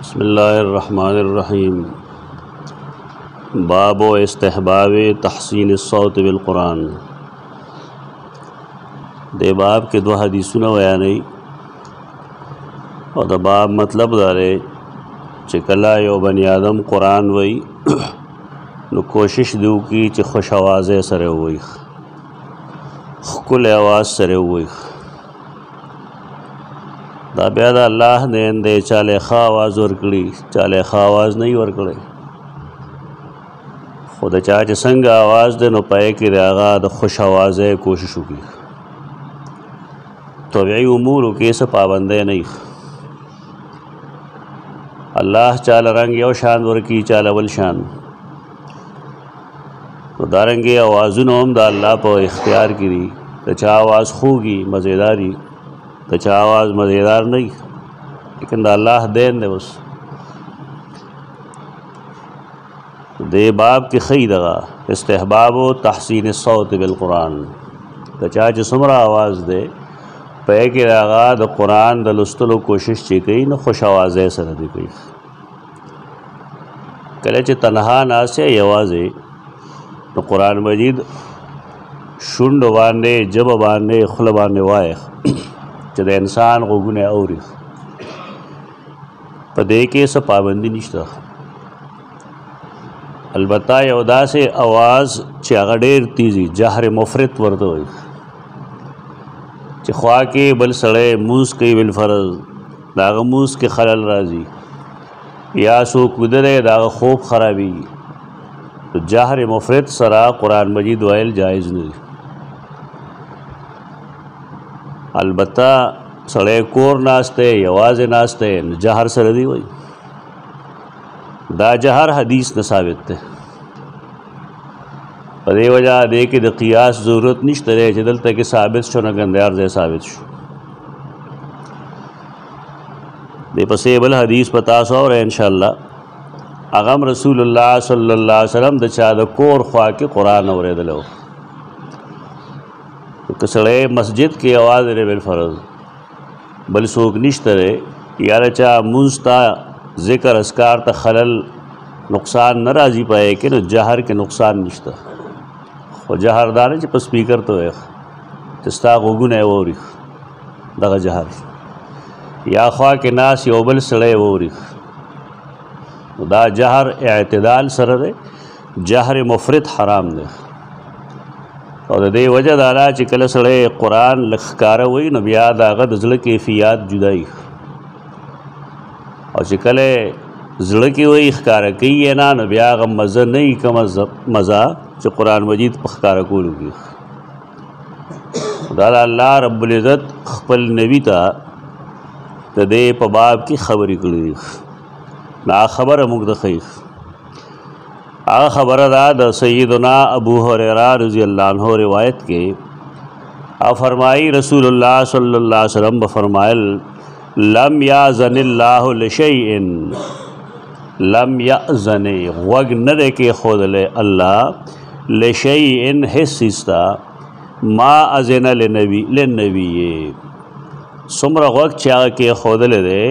बिस्मिल्लाहिर्रहमानिर्रहीम। बाब इस्तेहबाब तहसीन सौत बिलकुरान। दे बाब के दो हदीसुना बयानई और द बाब मतलब दारे चिकला यो बनी आदम कुरान वई नु कोशिश दू की च खुश आवाज़ सरे हुई खुल आवाज़ सरे हुई दा ब्याद अल्लाह देन दे चाले खा आवाज़ वर्कड़ी चाले खा आवाज़ नहीं वर्कड़े खुद चाच संग आवाज़ दे नो पाए कि रागा द खुश आवाज़ कोशिश की तो यही उमूर के से पाबंदे नहीं। अल्लाह चाल रंग यो शान वर्की चाल अवल शान तो दारंगे आवाज़ुन हम दा अल्लाह पर इख्तियार करी तो चा आवाज़ खूगी मज़ेदारी तो चा आवाज़ मज़ेदार नहीं लेकिन दा अल्लाह देन दे बस दे बाब के खई दगा इस्तेहबाब तहसीन सौत बिलकुरान तो चा सुमरा आवाज़ दे पे के रागा द कुरान द लुस्तलो कोशिश ची कई न खुश आवाज़ सर दी कई कले च तनहा नासे आवाज़े तो कुरान मजीद शुंड बांधे जब बांधे खुल बांधे वाए चद इंसान को गुने और पदे के सब पाबंदी निश्ता अलबत्ता यौदा से आवाज़ चागडेर तीजी जहर मुफरत वर्द हुई ख्वा के बल सड़े मूस के बिल फ़र्ज दाग मूस के खलल राजी या सो कुदरे दाग खूब ख़राबी तो जहर मुफरत सरा कुरान मजीद वाइल जायज़ नहीं। अलबत्ता सड़े कोर नास्ते आवाज़ नास्ते जहर सरदी वही दा जहर हदीस न साबित थे पदे वजह दे के द क़ियास ज़रूरत निश तरे जदल तक साबित शो न गंदार जे साबित शो दे पसे बल हदीस पता सो और इंशाअल्लाह अगम रसूलुल्लाह सल्लल्लाहु अलैहि वसल्लम द चा द कोर ख्वा के कुरान और दलो कसड़े मस्जिद की आवाज़ रे बिल फ़र्ज बल सोक निश तरे यार चा मुंस्ता ज़िक्र अस्कार त खलल नुकसान न राजी पाए कि न जहर के नुकसान निश्ता और जहर दाने च स्पीकर तो है तिस्ता गुगुन है वो रिख दगा जहर या ख्वा के नास योबल सड़े वो रिख दा जहर एतदाल सर दे जहर मुफरत हराम दे और दे वजह दारा चिकल सड़े कुरान लखकार हुई न बिया दागत ज़िल कैफियात जुदाई और चिकले ज़िल की वही इख्कार कई है ना न बिया गम मज़ा नहीं कम मज़ा जो कुरान मजीद पखकार को लूगी दादा अल्लाह रब्बुल इज़्ज़त खपल नबी ता तो दे पबाब की खबरी कड़ी ना खबर मुग्ध खीफ आ खबर दा सय्यदना अबू हुरैरा रज़ी अल्लाह अन्हु रिवायत के आ फरमाई रसूलुल्लाह सल्लल्लाहु अलैहि वसल्लम फरमायल लम याज़निल्लाहु लिशैइन लम याज़न वग न दे के खुद ले अल्लाह लिशैइन हिस्सा मा अज़न लिनबी सुमरा वक्त चा के खुद ले दे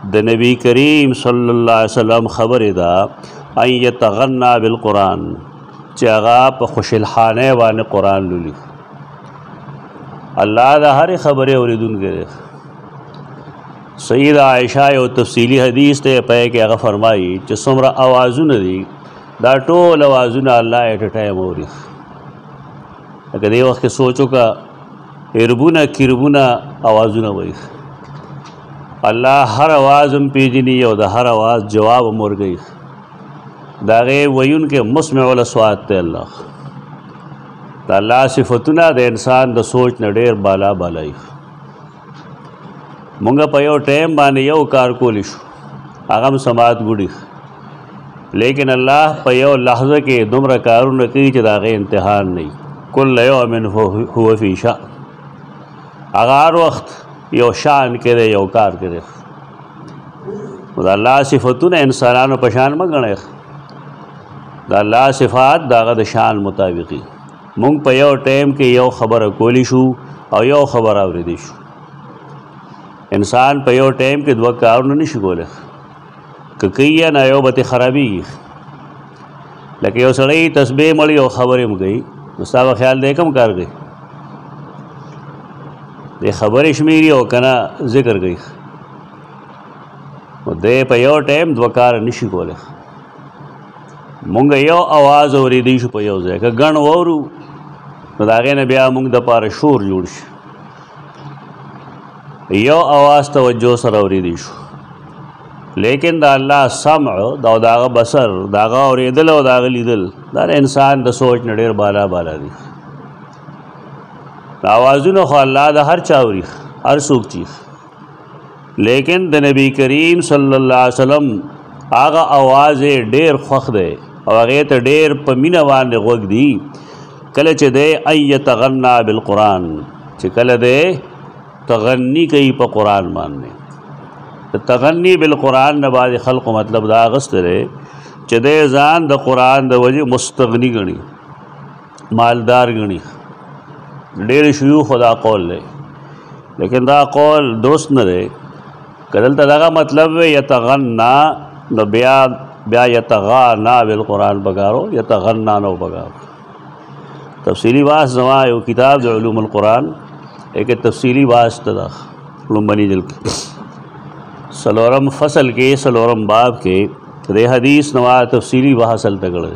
द नबी करीम सल्लल्लाहु अलैहि वसल्लम खबर दा आई ये तगन्ना बिल कुरान चागा प खुशिलखाने वाने कुरान लुली अल्लाह दा हर खबरें औरिदुन करे सईदा आयशा यो तफसीली हदीस ते पे के अगर फरमाई च सुमरा आवाज़ुन दी दा टोल आवाज़ुन अल्लाह एट टाइम और अगर ये वक्त सोचो का इरबुना किरबुना आवाज़ुन वही अल्लाह हर आवाज़ हम पीजनी और हर आवाज़ जवाब मोर गई दागे वयुन के मुस्मिउल अस्वात ते अल्लाह अल्लाह सिफतुना दे इंसान द सोच न ढेर बाला बालाई मुंगा पयो टाइम बाने यो कार कोलिश आगम समात गुड़ी लेकिन अल्लाह पयो लहज़े के दुमरा कारू न की च दागे इम्तिहान नहीं कुल यौमिन हुवा फी शान अगार वक्त यो शान करे यो कार करे अल्लाह सिफतुना इंसानानो पशान मगणे अल्लाह सिफ़ात दागद शान मुताबिकी मुंग पे यो टाइम के यो खबर कोलिशू और यो खबर आवरिदिशू इंसान पे यो टाइम के दुआ कार नहीं शिकोले که کوي نه یو به خرابېږي. لکه یو سړی تسبیح مړي او خبرې هم کوي، نو ستا به خیال دی کوم کار کوي؟ د خبرې شمېري او که نه ذکر کوي. نو دی په یو ټایم دوه کار نشي کولی. مونږ یو اواز اورېدی شو په یو ځای، که ګڼ واورو نو د هغې نه بیا مونږ دپاره شور جوړ شي. یو اواز توجه سره اورېدی شو، لیکن د الله سمع دا د هغه بصر، د هغه اورېدل او د هغه لیدل دا د انسان د سوچ نه ډېر بالا بالا دي. د اوازونه خو الله د هر چا اوري، هر څوک چي، لیکن د نبی کریم صلی الله علیه وسلم هغه اواز یې ډېر خوښ دی او هغې ته ډېر په مینه باندې غوږ دي. کله چې دی ان یتغنا بالقرآن، چې کله دی تغنی کوي په قرآن باندې. تغنی بالقرآن نه بعضې خلقو مطلب دا اخیستی دی چې دی ځان د قرآن د وجې مستغني ګڼي، مالدار ګڼي. ډېر شیوخو دا قول دی، لیکن دا قول درست نه دی. که دلته دغه مطلب وی یتغنا نو بیا یتغانا بالقرآن پکارو، یتغنا نو پکارو. تفصیلی بحث زما یو کتاب د علوم القرآن ایک تفصیلی بحث ته لومبني جلد کې څلورم فصل کې څلورم باب کې د حدیث نوا تفصیلی بحث هلته کړی.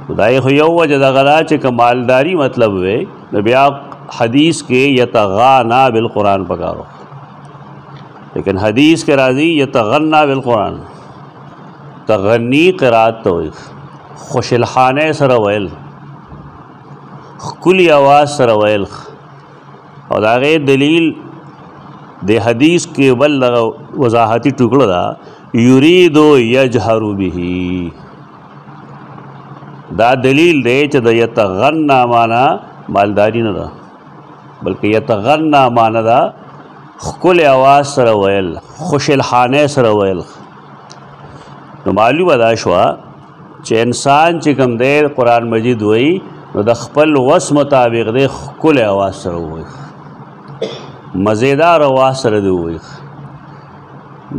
خدای خو یو وجه دغه ده چې که مالداري مطلب وی نو بیا حدیث کې یتغانا بالقرآن پکارو، لیکن حدیث کے راضی یتغنا بالقرآن. تغنی قرات تو خوشلخانه سره ویل، کلی آواز سره ویل. او دا غي دلیل د حدیث کې بل وضاحتی ټوکړه دا یرید یجهر به. دا دلیل دی چې د یتغنا معنا مالداری نه ده، بلکې یتغنا معنا ده خکل آواز سره ویل، خوشلخانه سره ویل. نو معلومه دا شوه چې انسان چې کوم دی قرآن مجید وایي نو د خپل وس مطابق دی خکل آواز سره ووایي، مزیدار آواز سره دی ووایي.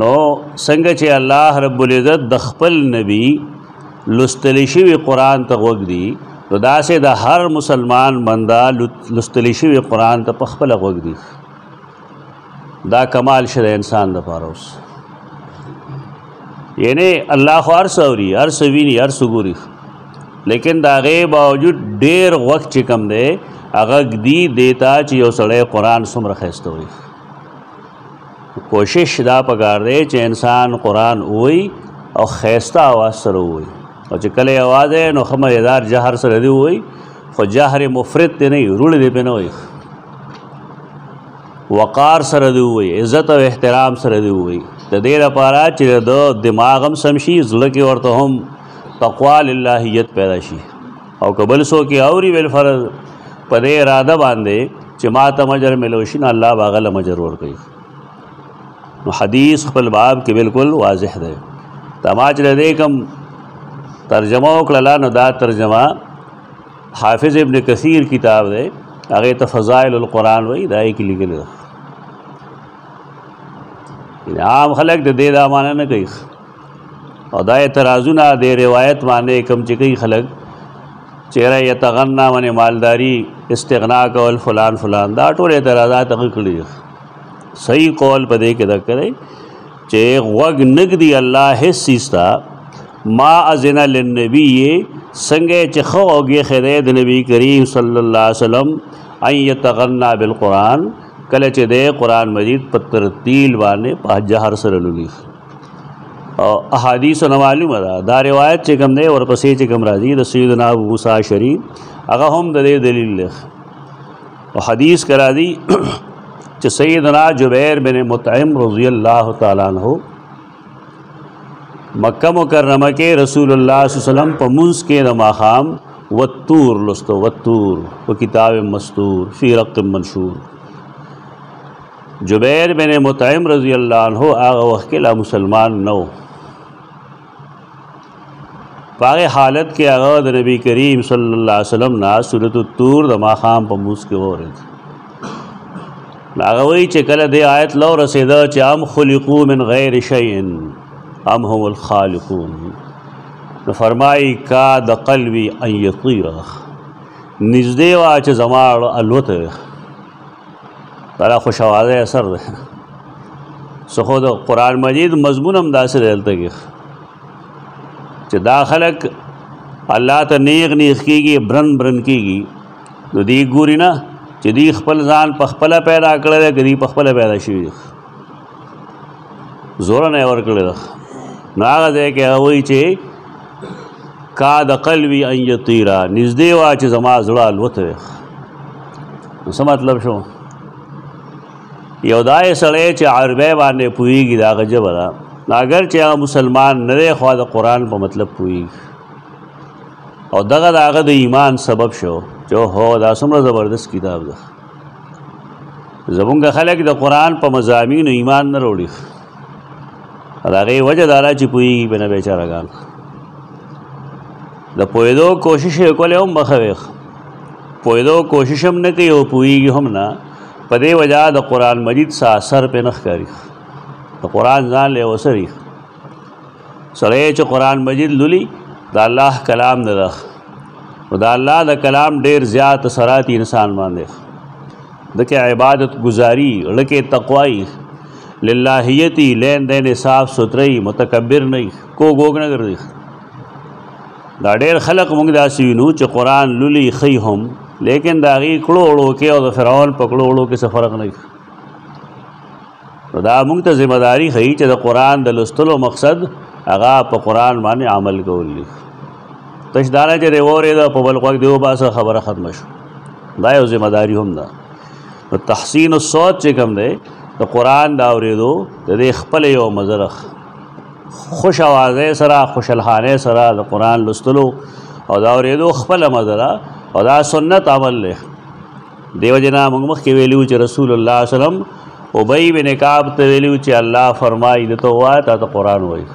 نو څنګه چې الله رب العزت د خپل نبی لستلی شوي قرآن ته غوږ دی، نو داسې د هر مسلمان بنده لستلی شوي قرآن ته په خپله غوږ دی. دا کمال شد انسان د پاره. اوس یعنی الله خو هر څه اوري، هر څه ویني، هر څه ګوري، لیکن د هغې باوجود ډېر وخت چې کم دی هغه ږدي دیتا چې یو سړی قرآن څومره ښایسته وایي. کوشش دا پکار دی چې انسان قرآن ووایي او ښایسته آواز سره ووایي. او چې کله یې آواز دی نو ښه مزېدار جهر سره دی ووایي، خو جهر مفرط دی نه وي، روړ دی پې نه وایي، وقار سره دی ووایي، عزت او احترام سره دی ووایي. د دې لپاره چې د دماغ هم سم شي، زړه کې ورته هم تقوا للهیت پیدا شي. او که بل څوک یې اوري بالفرض په دې اراده باندې چې ما ته مجر ملو شي، نو الله به هغه له مجر ورکوي. نو حدیث خپل باب کې بالکل واضح دی. ما چې د دې کوم ترجمه وکړله نو دا ترجمه حافظ ابن کثیر کتاب دی، هغې ته فضائل القرآن وایي، دا یې کې لیکلي ده. عام خلک د دې دا معنی نه کوي، او دا اعتراضونه د روایت باندې کوم چې کوي خلک چېرې یتغنا باندې مالداري استغنا کول فلان فلان، دا ټول اعتراضات هغه کړي. صحیح قول په دې کې دا کوي چې غوږ نه ږدي الله هېڅ څیز ته ما اذن للنبي، څنګه چې ښه غوږ یې ښی د نبي کریم صلی الله علیه وسلم ان یتغنا بالقرآن، کله چې دی قرآن مجید په ترتیل باندې په جهر سره لولي. او احادیثو نه معلومه ده دا روایت چې کوم دی ورپسې چې کوم راځي د سیدنا ابو موسی اشعري، هغه هم د دې دلیل دی. او حدیث کې راځي چې سیدنا جبیر بن مطعم رضی الله تعالی عنہ مکہ مکرمه کې رسول الله صلی الله علیه وسلم په منځ کې د ماښام والطور لستو، والطور و کتاب مستور فی رق منشور. جبیر بن مطعم رضی اللہ عنہ هغه وخت کې لا مسلمان نو، په هغې حالت کې هغه د نبی کریم صلی الله علیه وسلم نه سورة الطور د ماښام په منځ کې واورېد. هغه وایي چې کله دې آیت لو رسېده چې ام خلقو من غیر شیء ام هم الخالقون، نو فرمایي کا د قلبي ان یطیره، نږدې وه چې زما الوته دا خوش اوازی اثر ده. څه خو د قرآن مجید مضمون هم داسې دی دلته کې چې دا خلک الله ته نیغ کېږي، برن کېږي، نو دی ګوري نه چې دی خپل ځان په خپله پیدا کړی دی که دی په خپله پیدا شوي دی، زوره نه یې ورکړې ده. نو هغه ځای کې هغه وایي چې کا د قلبي ان یطیره، نږدې وه چې زما زړه الوته دی. نو څه مطلب شو؟ یو دای سړی چې عربی باندې پوهېږي د هغه ژبه ده، اگر چې هغه مسلمان نه دی خو د قرآن په مطلب پوهېږي او دغه د هغه د ایمان سبب شو چې هو دا څومره زبردست کتاب ده. زمونږ خلک د قرآن په مضامینو ایمان نه راوړي، د هغې وجه دا ده چې پوهېږي به نه بیچارهګان. د پوهېدو کوشش یې کولی هم به ښه وي، پوهېدو کوشش هم نه کوي او پوهېږي هم نه، په دې وجه د قرآن مجید څه اثر پې نه ښکاري، د قرآن ځان له یې وسري. سړی چې قرآن مجید لولي د الله کلام نه ده، نو د الله د کلام ډېر زیات اثرات انسان باندې، دکې عبادت گزاری، لکې تقوی، للہیتی، لین دین صاف ستھرائی، متکبر نہیں، کو گوگ نه ګرځي. دا ډېر خلق موږ داسې وینو چې قرآن لولي ښي هم، لیکن د هغې کړو وړو کې او د فرعون په کړو وړو کې څه فرق نه وي. نو دا موږ ته ذمه داري ښیي چې د قرآن د لوستلو مقصد هغه په قرآن باندې عمل کول دي. تش دا نه چې دی واورېده په بل غوږ دې وباسه خبره ختمه شو، دا یو ذمه داري هم ده. نو تحسین الصوت چې کوم دی د قرآن د اورېدو د دې خپله یو مزه، خوش اوازۍ سره، خوشالخانۍ سره د قرآن لوستلو او د اورېدو خپله مزه ده او دا سنت عمل دی. دیو جنا موږ مخکې ویلي چې رسول الله صلی الله علیه وسلم ابی بن کعب ته ویلي چې الله فرمایي د ته ووایه تا ته قرآن وایي.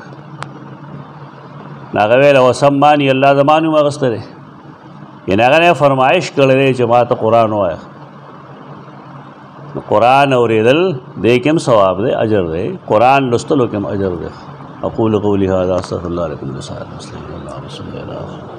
هغه ویل وسماني الله زما نوم اخیستی دی، یعنې هغه نه فرمایش کړی دی چې ما ته قرآن ووایه. قرآن اورېدل دې کې هم ثواب دی، اجر دی، قرآن لوستلو کې هم اجر دی. اقول قولي هذا استغفر الله لكم ولسائر المسلمين. اللهم صل على محمد.